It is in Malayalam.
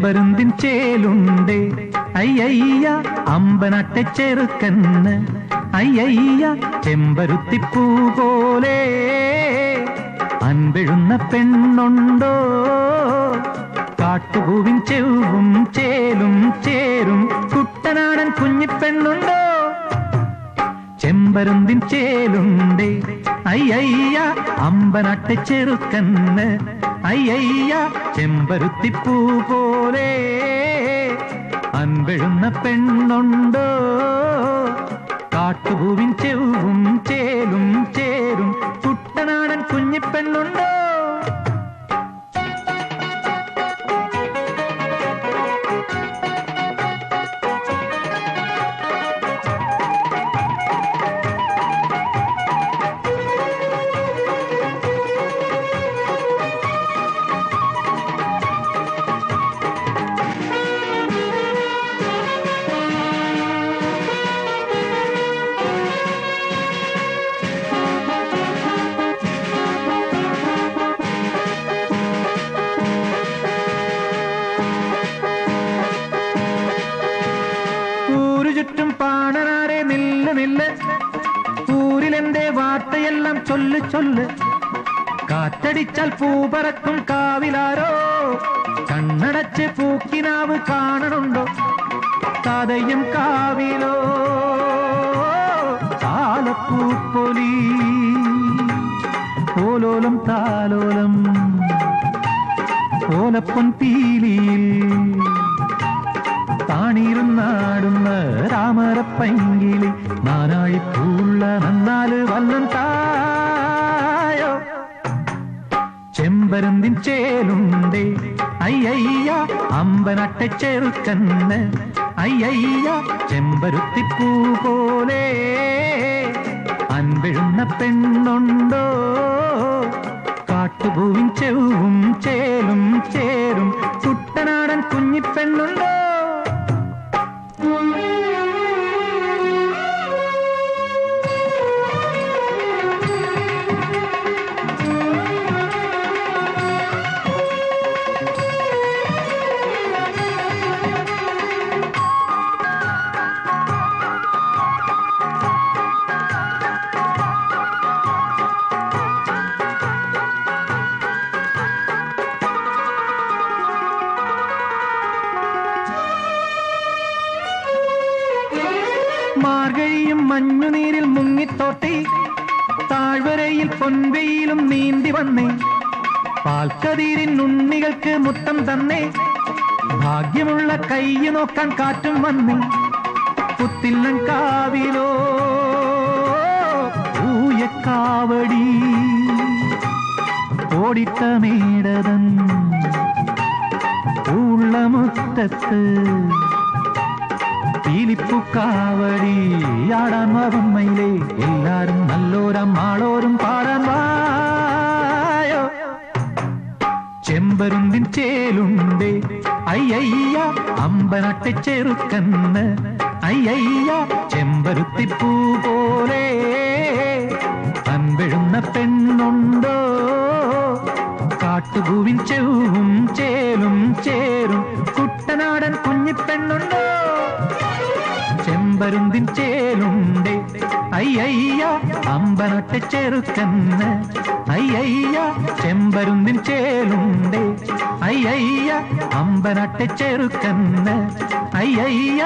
ചെമ്പരുന്തിൻ ചേലുണ്ട് അയ്യയ്യ അമ്പനാട്ടെ ചെറുക്കന്ന് അയ്യയ്യ ചെമ്പരുത്തിപ്പൂ പോലെ അൻപെഴുന്ന പെണ്ണുണ്ടോ കാട്ടുപൂവിൻ ചെവും ചേലും ചേരും കുട്ടനാടൻ കുഞ്ഞിപ്പെണ്ണുണ്ടോ ചെമ്പരുന്തിൻ ചേലുണ്ട് അയ്യയ്യ അമ്പനാട്ടെ ചെറുക്കന്ന് അയ്യയ്യ ചെമ്പരുത്തിപ്പൂ പോലെ അൻപെഴുന്ന പെണ്ണുണ്ടോ കാട്ടുപൂവിൻ ചെവും ചേലും ചേരും കുട്ടനാടൻ കുഞ്ഞിപ്പെണ്ണുണ്ടോ ചുറ്റും പാണനാരെ നില്ല് നില്ല് ഊരിലെന്റെ വാർത്തയെല്ലാം ചൊല്ല് ചൊല്ല് കാറ്റടിച്ചാൽ പൂ പറക്കും കാവിലാരോ കണ്ണടച്ച് പൂക്കിനാവ് കാണണുണ്ടോ താതയും കാവിലോ താലപ്പൂപ്പൊലി ഓലോലം താലോലം ഓലപ്പൊൻ പീലിയിൽ താണിരുന്നാടുന്ന രാമരപ്പൈങ്കിളി നാനാഴിപ്പൂള്ള നന്നാല് വല്ലം തായോ ചെമ്പരുന്തിൻ ചേലുണ്ടേ അയ്യയ്യ അമ്പനാട്ടെ ചെറുക്കന്ന് അയ്യയ്യ ചെമ്പരുത്തിപ്പൂ പോലെ അൻപെഴുന്ന പെണ്ണുണ്ടോ കാട്ടുപൂവിൻ ചെവും ചേലും ചേരും കുട്ടനാടൻ കുഞ്ഞിപ്പെണ്ണുണ്ടോ മാർഗഴിയും മഞ്ഞുനീരിൽ മുങ്ങിത്തോട്ടി താഴ്വരയിൽ പൊൻവെയിലും നീന്തി വന്നേ പാൽക്കതിരിൻ ഉണ്ണികൾക്ക് മുത്തം തന്നേ ഭാഗ്യമുള്ള കയ്യു നോക്കാൻ കാറ്റും വന്നേ പുത്തില്ലൻ കാവിലോ ൂയക്കാവടി ഓടിട്ട മേടതൻ ഉള്ള മുറ്റത്ത് പീലിപ്പൂക്കാവടി ആടാൻ വമ്മയിലേ എല്ലാരും നല്ലോരമ്മാളോരും പാടാൻ വായോ ചെമ്പരുന്തിൻ ചേലുണ്ടേ അയ്യയ്യ അമ്പനാട്ടെ ചെറുക്കന്ന് അയ്യയ്യ ചെമ്പരുത്തിപ്പൂ പോലെ അൻപെഴുന്ന പെണ്ണുണ്ടോ കാട്ടുപൂവിൻ ചെവും ചേലും ചേരും കുട്ടനാടൻ കുഞ്ഞിപ്പെണ്ണുണ്ടോ ചെമ്പരുന്തിൻ ചേലുണ്ടേ അയ്യയ്യ അമ്പനാട്ടെ ചെറുക്കന്ന് അയ്യയ്യ ചെമ്പരുന്തിൻ ചേലുണ്ടേ അയ്യയ്യ അമ്പനാട്ടെ ചെറുക്കന്ന് അയ്യയ്യ